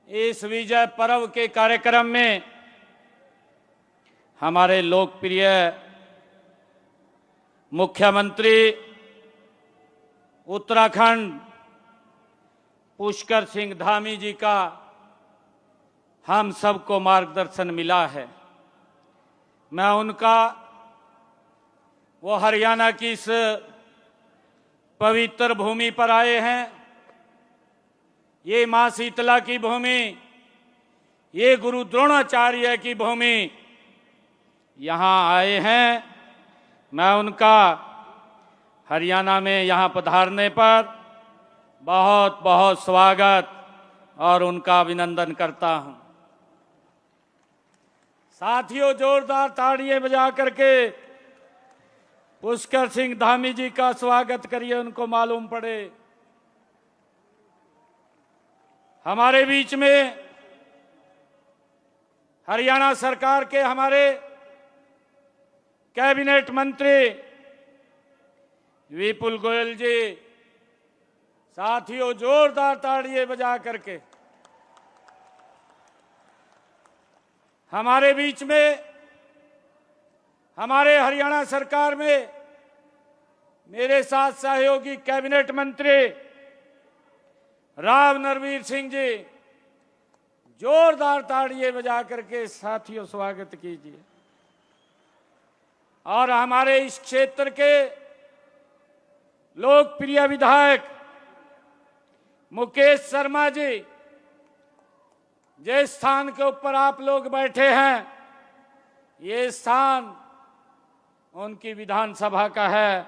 इस विजय पर्व के कार्यक्रम में हमारे लोकप्रिय मुख्यमंत्री उत्तराखंड पुष्कर सिंह धामी जी का हम सबको मार्गदर्शन मिला है। मैं उनका वो हरियाणा की इस पवित्र भूमि पर आए हैं। ये मां शीतला की भूमि, ये गुरु द्रोणाचार्य की भूमि, यहाँ आए हैं। मैं उनका हरियाणा में यहाँ पधारने पर बहुत बहुत स्वागत और उनका अभिनंदन करता हूं। साथियों, जोरदार ताड़ियां बजा करके पुष्कर सिंह धामी जी का स्वागत करिए, उनको मालूम पड़े। हमारे बीच में हरियाणा सरकार के हमारे कैबिनेट मंत्री विपुल गोयल जी, साथियों जोरदार ताड़ियां बजा करके हमारे बीच में हमारे हरियाणा सरकार में मेरे साथ सहयोगी कैबिनेट मंत्री राव नरवीर सिंह जी, जोरदार ताड़ियां बजा करके साथियों स्वागत कीजिए। और हमारे इस क्षेत्र के लोकप्रिय विधायक मुकेश शर्मा जी, जिस स्थान के ऊपर आप लोग बैठे हैं, ये स्थान उनकी विधानसभा का है।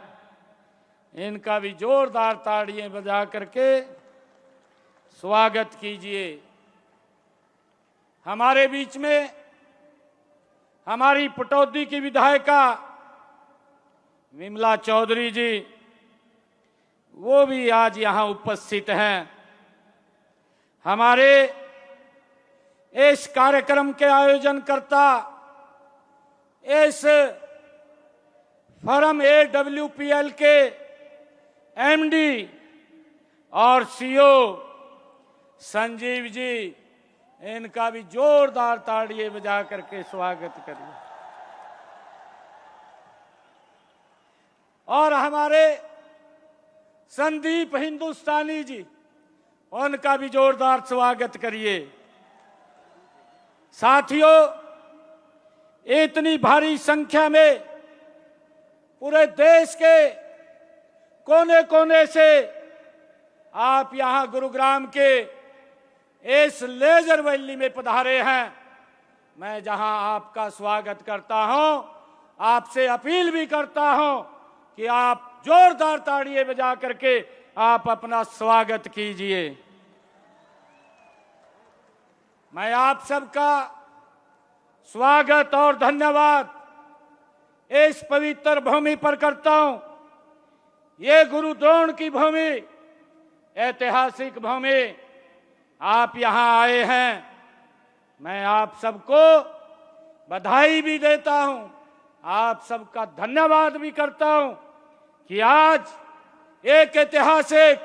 इनका भी जोरदार ताड़ियां बजा करके स्वागत कीजिए। हमारे बीच में हमारी पटौदी की विधायिका विमला चौधरी जी, वो भी आज यहां उपस्थित हैं। हमारे इस कार्यक्रम के आयोजनकर्ता, इस फर्म AWPL के MD और CEO संजीव जी, इनका भी जोरदार ताड़ियां बजा करके स्वागत करिए। और हमारे संदीप हिंदुस्तानी जी, उनका भी जोरदार स्वागत करिए। साथियों, इतनी भारी संख्या में पूरे देश के कोने कोने से आप यहां गुरुग्राम के इस लेजर वैली में पधारे हैं। मैं जहां आपका स्वागत करता हूं, आपसे अपील भी करता हूं कि आप जोरदार ताड़ियां बजा करके आप अपना स्वागत कीजिए। मैं आप सबका स्वागत और धन्यवाद इस पवित्र भूमि पर करता हूं। ये गुरु द्रोण की भूमि, ऐतिहासिक भूमि, आप यहां आए हैं। मैं आप सबको बधाई भी देता हूं, आप सबका धन्यवाद भी करता हूं कि आज एक ऐतिहासिक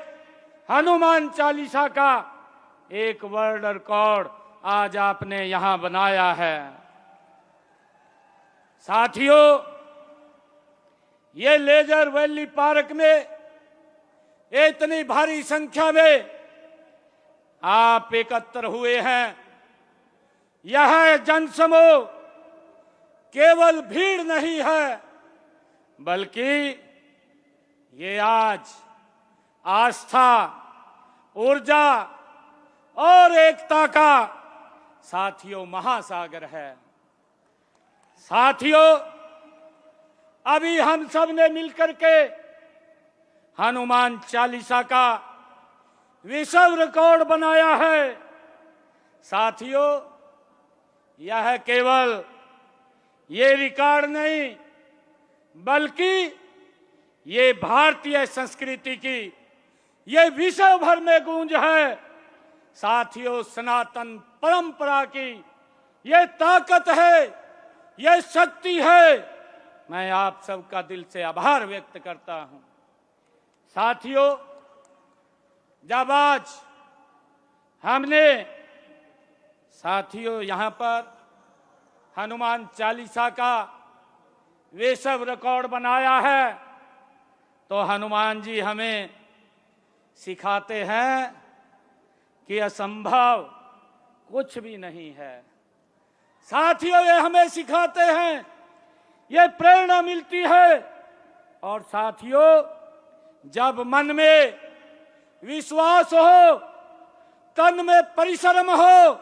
हनुमान चालीसा का एक वर्ल्ड रिकॉर्ड आज आपने यहां बनाया है। साथियों, ये लेजर वैली पार्क में इतनी भारी संख्या में आप एकत्र हुए हैं। यह जनसमूह केवल भीड़ नहीं है, बल्कि ये आज आस्था, ऊर्जा और एकता का साथियों महासागर है। साथियों, अभी हम सब ने मिलकर के हनुमान चालीसा का विश्व रिकॉर्ड बनाया है। साथियों, यह केवल ये रिकॉर्ड नहीं, बल्कि ये भारतीय संस्कृति की ये विश्व भर में गूंज है। साथियों, सनातन परंपरा की ये ताकत है, ये शक्ति है। मैं आप सबका दिल से आभार व्यक्त करता हूं। साथियों, जब आज हमने साथियों, यहाँ पर हनुमान चालीसा का वे सब रिकॉर्ड बनाया है, तो हनुमान जी हमें सिखाते हैं कि असंभव कुछ भी नहीं है। साथियों, ये हमें सिखाते हैं, ये प्रेरणा मिलती है। और साथियों, जब मन में विश्वास हो, तन में परिश्रम हो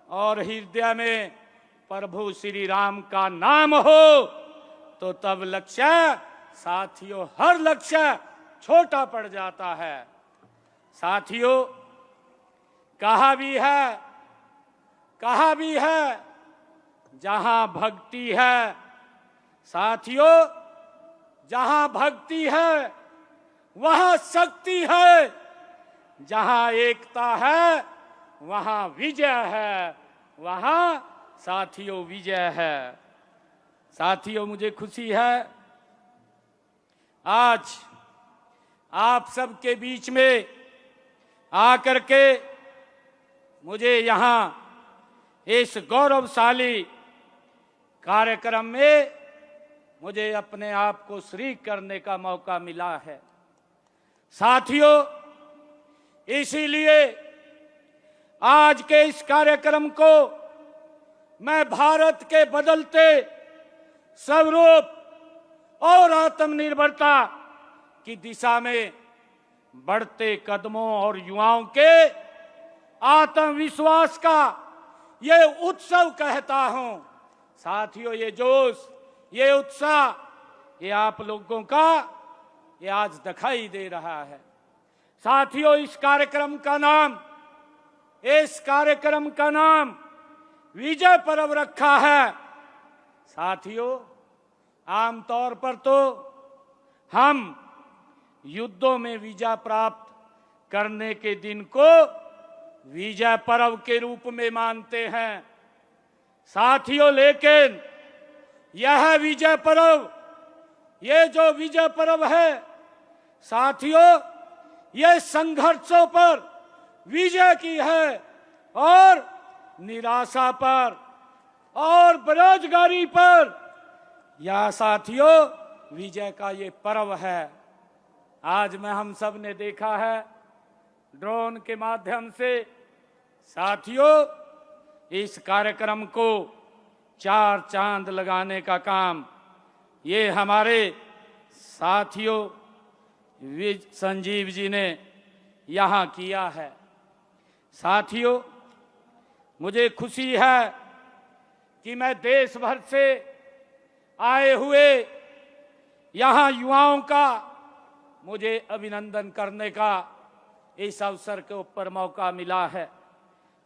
और हृदय में प्रभु श्री राम का नाम हो, तो तब लक्ष्य, साथियों, हर लक्ष्य छोटा पड़ जाता है। साथियों, कहा भी है जहां भक्ति है, साथियों, जहां भक्ति है वहां शक्ति है, जहां एकता है वहां विजय है, वहां साथियों विजय है। साथियों, मुझे खुशी है आज आप सबके बीच में आकर के मुझे यहाँ इस गौरवशाली कार्यक्रम में मुझे अपने आप को शरीक करने का मौका मिला है। साथियों, इसीलिए आज के इस कार्यक्रम को मैं भारत के बदलते स्वरूप और आत्मनिर्भरता की दिशा में बढ़ते कदमों और युवाओं के आत्मविश्वास का ये उत्सव कहता हूं। साथियों, ये जोश, ये उत्साह, ये आप लोगों का ये आज दिखाई दे रहा है। साथियों, इस कार्यक्रम का नाम विजय पर्व रखा है। साथियों, आमतौर पर तो हम युद्धों में विजय प्राप्त करने के दिन को विजय पर्व के रूप में मानते हैं। साथियों, लेकिन यह विजय पर्व, ये जो विजय पर्व है, साथियों, ये संघर्षों पर विजय की है और निराशा पर और बेरोजगारी पर यह साथियों विजय का ये पर्व है। आज में हम सब ने देखा है ड्रोन के माध्यम से, साथियों, इस कार्यक्रम को 4 चांद लगाने का काम ये हमारे साथियों संजीव जी ने यहाँ किया है। साथियों, मुझे खुशी है कि मैं देश भर से आए हुए यहाँ युवाओं का मुझे अभिनंदन करने का इस अवसर के ऊपर मौका मिला है।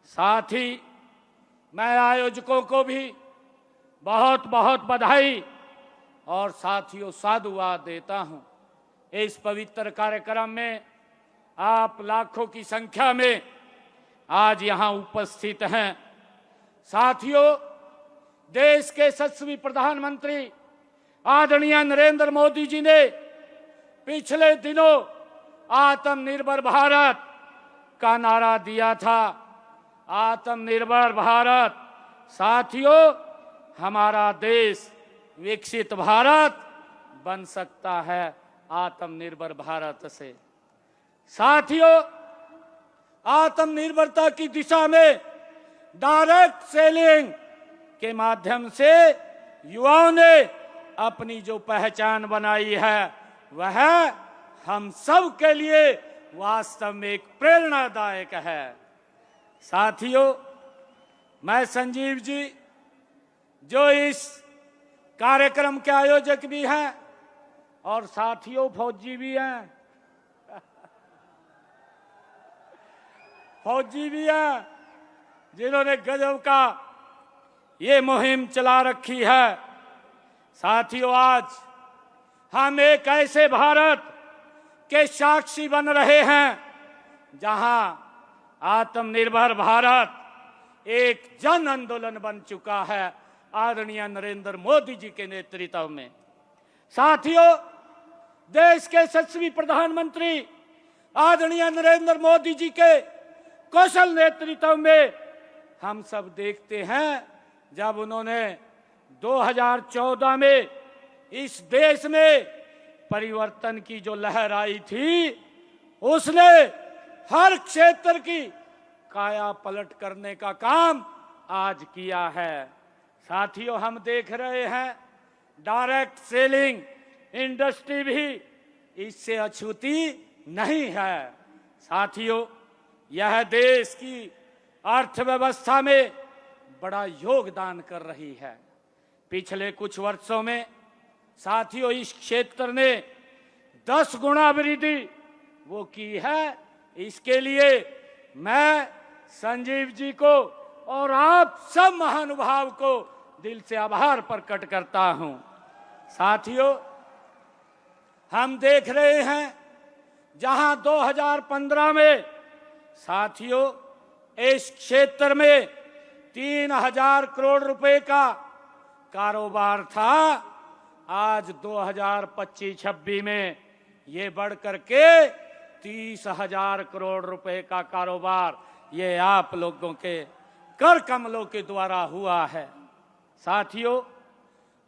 साथ ही मैं आयोजकों को भी बहुत बहुत बधाई और साथियों साधुवाद देता हूं। इस पवित्र कार्यक्रम में आप लाखों की संख्या में आज यहां उपस्थित हैं। साथियों, देश के यशस्वी प्रधानमंत्री आदरणीय नरेंद्र मोदी जी ने पिछले दिनों आत्मनिर्भर भारत का नारा दिया था। आत्मनिर्भर भारत, साथियों, हमारा देश विकसित भारत बन सकता है आत्मनिर्भर भारत से। साथियों, आत्मनिर्भरता की दिशा में डायरेक्ट सेलिंग के माध्यम से युवाओं ने अपनी जो पहचान बनाई है वह हम सब के लिए वास्तव में एक प्रेरणादायक है। साथियों, मैं संजीव जी जो इस कार्यक्रम के आयोजक भी हैं और साथियों फौजी भी हैं, फौजी भी हैं जिन्होंने गजब का ये मुहिम चला रखी है। साथियों, आज हम एक ऐसे भारत के साक्षी बन रहे हैं जहां आत्मनिर्भर भारत एक जन आंदोलन बन चुका है आदरणीय नरेंद्र मोदी जी के नेतृत्व में। साथियों, देश के यशस्वी प्रधानमंत्री आदरणीय नरेंद्र मोदी जी के कौशल नेतृत्व में हम सब देखते हैं जब उन्होंने 2014 में इस देश में परिवर्तन की जो लहर आई थी, उसने हर क्षेत्र की काया पलट करने का काम आज किया है। साथियों, हम देख रहे हैं डायरेक्ट सेलिंग इंडस्ट्री भी इससे अछूती नहीं है। साथियों, यह देश की अर्थव्यवस्था में बड़ा योगदान कर रही है। पिछले कुछ वर्षों में साथियों इस क्षेत्र ने 10 गुना वृद्धि वो की है। इसके लिए मैं संजीव जी को और आप सब महानुभाव को दिल से आभार प्रकट करता हूं। साथियों, हम देख रहे हैं जहां 2015 में साथियों इस क्षेत्र में 3000 करोड़ रुपए का कारोबार था, आज 2025-26 में ये बढ़ करके 30,000 करोड़ रुपए का कारोबार ये आप लोगों के कर कमलों के द्वारा हुआ है। साथियों,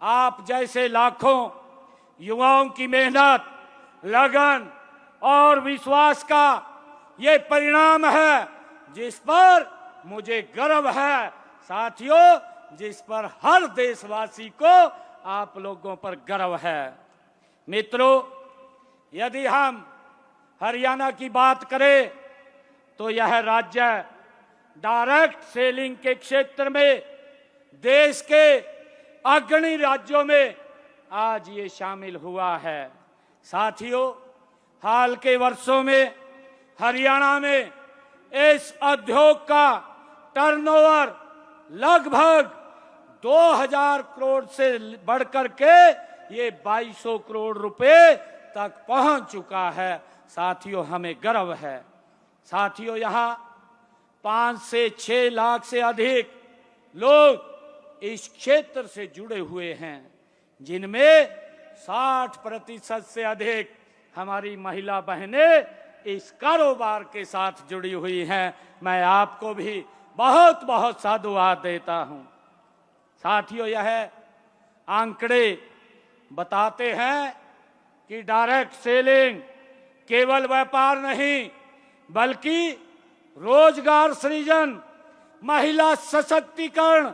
आप जैसे लाखों युवाओं की मेहनत, लगन और विश्वास का ये परिणाम है, जिस पर मुझे गर्व है। साथियों, जिस पर हर देशवासी को आप लोगों पर गर्व है। मित्रों, यदि हम हरियाणा की बात करें तो यह राज्य डायरेक्ट सेलिंग के क्षेत्र में देश के अग्रणी राज्यों में आज ये शामिल हुआ है। साथियों, हाल के वर्षों में हरियाणा में इस उद्योग का टर्नओवर लगभग 2000 करोड़ से बढ़कर के ये 2200 करोड़ रुपए तक पहुंच चुका है। साथियों, हमें गर्व है। साथियों, यहाँ 5 से 6 लाख से अधिक लोग इस क्षेत्र से जुड़े हुए हैं, जिनमें 60% से अधिक हमारी महिला बहनें इस कारोबार के साथ जुड़ी हुई हैं। मैं आपको भी बहुत बहुत साधुवाद देता हूं। साथियों, यह आंकड़े बताते हैं कि डायरेक्ट सेलिंग केवल व्यापार नहीं बल्कि रोजगार सृजन, महिला सशक्तिकरण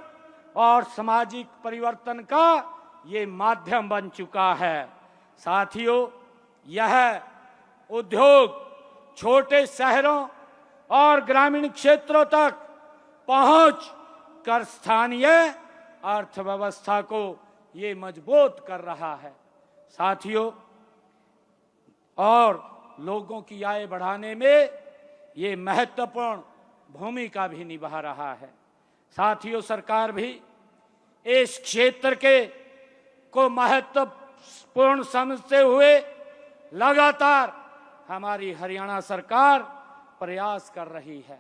और सामाजिक परिवर्तन का ये माध्यम बन चुका है। साथियों, यह उद्योग छोटे शहरों और ग्रामीण क्षेत्रों तक पहुंच कर स्थानीय अर्थव्यवस्था को ये मजबूत कर रहा है। साथियों, और लोगों की आय बढ़ाने में ये महत्वपूर्ण भूमिका भी निभा रहा है। साथियों, सरकार भी इस क्षेत्र के को महत्वपूर्ण समझते हुए लगातार हमारी हरियाणा सरकार प्रयास कर रही है।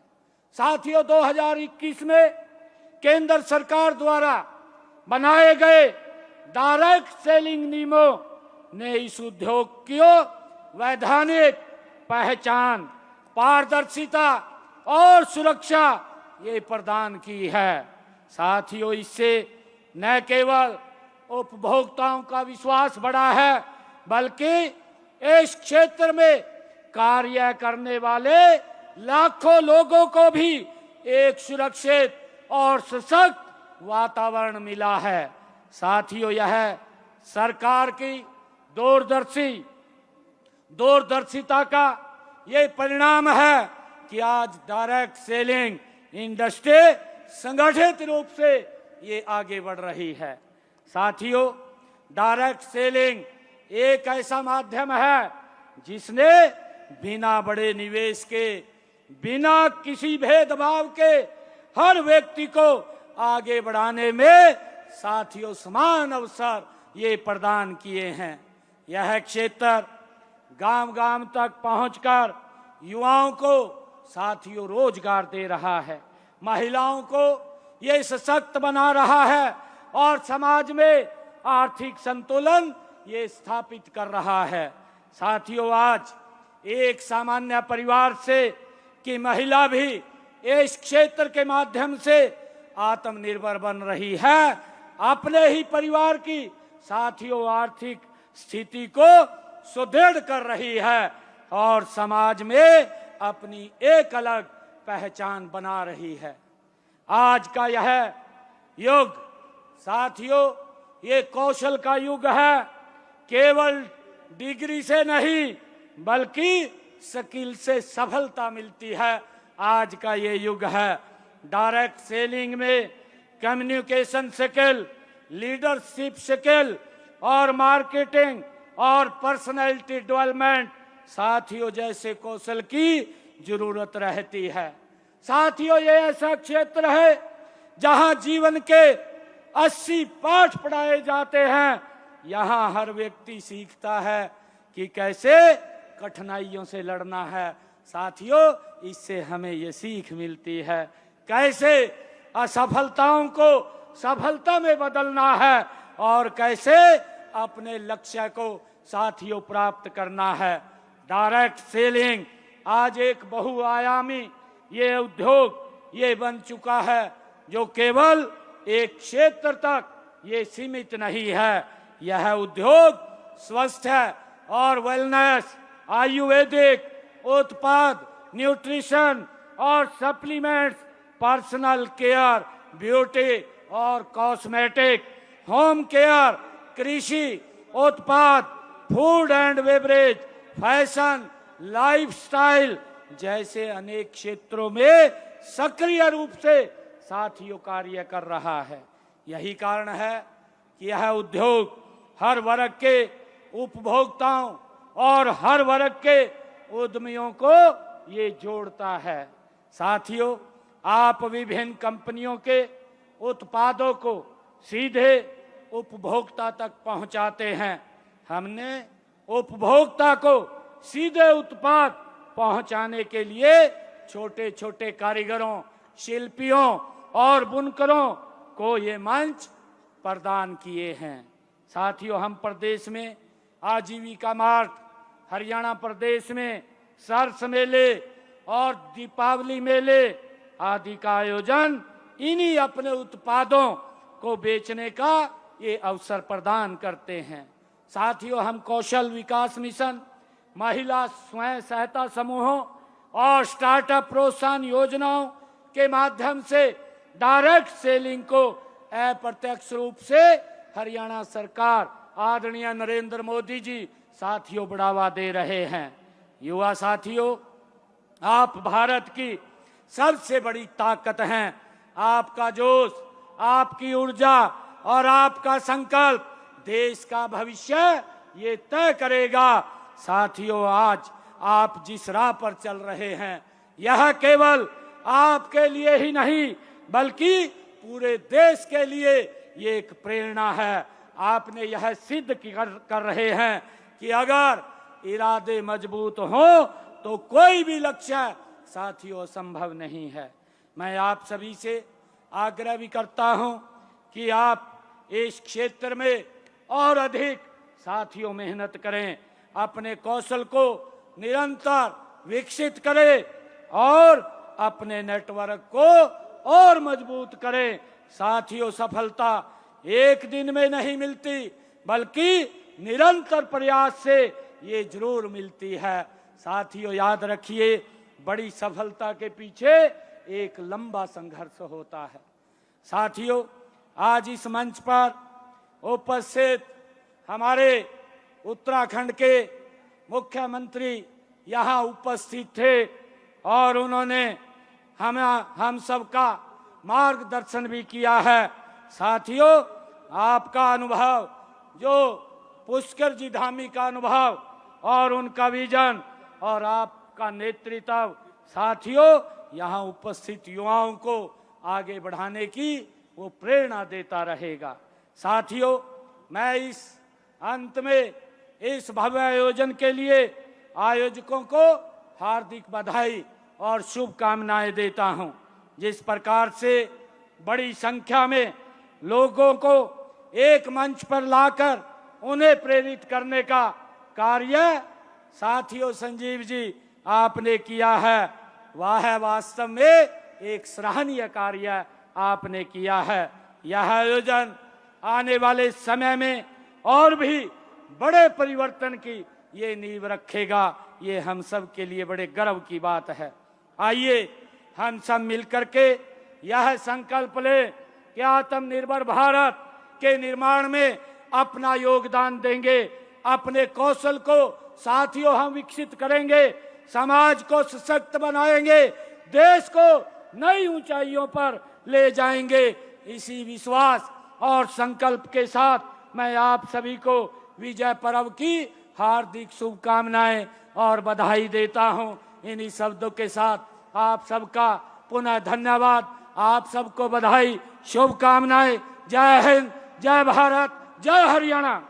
साथियों, 2021 में केंद्र सरकार द्वारा बनाए गए डायरेक्ट सेलिंग नियमों ने इस उद्योग को वैधानिक पहचान, पारदर्शिता और सुरक्षा ये प्रदान की है। साथियों, इससे न केवल उपभोक्ताओं का विश्वास बढ़ा है बल्कि इस क्षेत्र में कार्य करने वाले लाखों लोगों को भी एक सुरक्षित और सशक्त वातावरण मिला है। साथियों, यह सरकार की दूरदर्शिता का ये परिणाम है कि आज डायरेक्ट सेलिंग इंडस्ट्री संगठित रूप से ये आगे बढ़ रही है। साथियों, डायरेक्ट सेलिंग एक ऐसा माध्यम है जिसने बिना बड़े निवेश के, बिना किसी भेदभाव के हर व्यक्ति को आगे बढ़ाने में साथियों समान अवसर ये प्रदान किए हैं। यह क्षेत्र गांव-गांव तक पहुंचकर युवाओं को साथियों रोजगार दे रहा है, महिलाओं को ये सशक्त बना रहा है और समाज में आर्थिक संतुलन ये स्थापित कर रहा है। साथियों, आज एक सामान्य परिवार से की महिला भी इस क्षेत्र के माध्यम से आत्मनिर्भर बन रही है, अपने ही परिवार की साथियों आर्थिक स्थिति को सुदृढ़ कर रही है और समाज में अपनी एक अलग पहचान बना रही है। आज का यह युग साथियों ये कौशल का युग है। केवल डिग्री से नहीं बल्कि स्किल से सफलता मिलती है। आज का ये युग है। डायरेक्ट सेलिंग में कम्युनिकेशन स्किल, लीडरशिप स्किल और मार्केटिंग और पर्सनैलिटी डेवलपमेंट साथियों जैसे कौशल की जरूरत रहती है। साथियों ये ऐसा क्षेत्र है जहां जीवन के 80 पाठ पढ़ाए जाते हैं। यहाँ हर व्यक्ति सीखता है कि कैसे कठिनाइयों से लड़ना है। साथियों इससे हमें ये सीख मिलती है कैसे असफलताओं को सफलता में बदलना है और कैसे अपने लक्ष्य को साथियों प्राप्त करना है। डायरेक्ट सेलिंग आज एक बहुआयामी ये उद्योग ये बन चुका है जो केवल एक क्षेत्र तक ये सीमित नहीं है। यह उद्योग स्वास्थ्य और वेलनेस, आयुर्वेदिक उत्पाद, न्यूट्रिशन और सप्लीमेंट्स, पर्सनल केयर, ब्यूटी और कॉस्मेटिक, होम केयर, कृषि उत्पाद, food and beverage, fashion, lifestyle जैसे अनेक क्षेत्रों में सक्रिय रूप से साथियों कार्य कर रहा है। यही कारण है कि यह उद्योग हर वर्ग के उपभोक्ताओं और हर वर्ग के उद्यमियों को ये जोड़ता है। साथियों आप विभिन्न कंपनियों के उत्पादों को सीधे उपभोक्ता तक पहुंचाते हैं। हमने उपभोक्ता को सीधे उत्पाद पहुंचाने के लिए छोटे छोटे कारीगरों, शिल्पियों और बुनकरों को ये मंच प्रदान किए हैं। साथियों हम प्रदेश में आजीविका मार्ट, हरियाणा प्रदेश में सरस मेले और दीपावली मेले आदि का आयोजन इन्हीं अपने उत्पादों को बेचने का ये अवसर प्रदान करते हैं। साथियों हम कौशल विकास मिशन, महिला स्वयं सहायता समूहों और स्टार्टअप प्रोत्साहन योजनाओं के माध्यम से डायरेक्ट सेलिंग को अप्रत्यक्ष रूप से हरियाणा सरकार आदरणीय नरेंद्र मोदी जी साथियों बढ़ावा दे रहे हैं। युवा साथियों आप भारत की सबसे बड़ी ताकत हैं। आपका जोश, आपकी ऊर्जा और आपका संकल्प देश का भविष्य ये तय करेगा। साथियों आज आप जिस राह पर चल रहे हैं यह केवल आपके लिए ही नहीं बल्कि पूरे देश के लिए ये एक प्रेरणा है। आपने यह सिद्ध कर रहे हैं कि अगर इरादे मजबूत हो तो कोई भी लक्ष्य साथियों संभव नहीं है। मैं आप सभी से आग्रह भी करता हूं कि आप इस क्षेत्र में और अधिक साथियों मेहनत करें, अपने कौशल को निरंतर विकसित करें और अपने नेटवर्क को और मजबूत करें। साथियों सफलता एक दिन में नहीं मिलती बल्कि निरंतर प्रयास से ये जरूर मिलती है। साथियों याद रखिए बड़ी सफलता के पीछे एक लंबा संघर्ष होता है। साथियों आज इस मंच पर उपस्थित हमारे उत्तराखंड के मुख्यमंत्री यहाँ उपस्थित थे और उन्होंने हम सबका मार्गदर्शन भी किया है। साथियों आपका अनुभव जो पुष्कर जी धामी का अनुभव और उनका विजन और आपका नेतृत्व साथियों यहाँ उपस्थित युवाओं को आगे बढ़ाने की वो प्रेरणा देता रहेगा। साथियों मैं इस अंत में इस भव्य आयोजन के लिए आयोजकों को हार्दिक बधाई और शुभकामनाएं देता हूं। जिस प्रकार से बड़ी संख्या में लोगों को एक मंच पर लाकर उन्हें प्रेरित करने का कार्य साथियों संजीव जी आपने किया है, वह है वास्तव में एक सराहनीय कार्य आपने किया है। यह आयोजन आने वाले समय में और भी बड़े परिवर्तन की ये नींव रखेगा। ये हम सब के लिए बड़े गर्व की बात है। आइए हम सब मिलकर के यह संकल्प लें कि आत्मनिर्भर भारत के निर्माण में अपना योगदान देंगे। अपने कौशल को साथियों हम विकसित करेंगे, समाज को सशक्त बनाएंगे, देश को नई ऊंचाइयों पर ले जाएंगे। इसी विश्वास और संकल्प के साथ मैं आप सभी को विजय पर्व की हार्दिक शुभकामनाएं और बधाई देता हूं। इन्हीं शब्दों के साथ आप सबका पुनः धन्यवाद, आप सबको बधाई, शुभकामनाएं। जय हिंद, जय भारत, जय हरियाणा।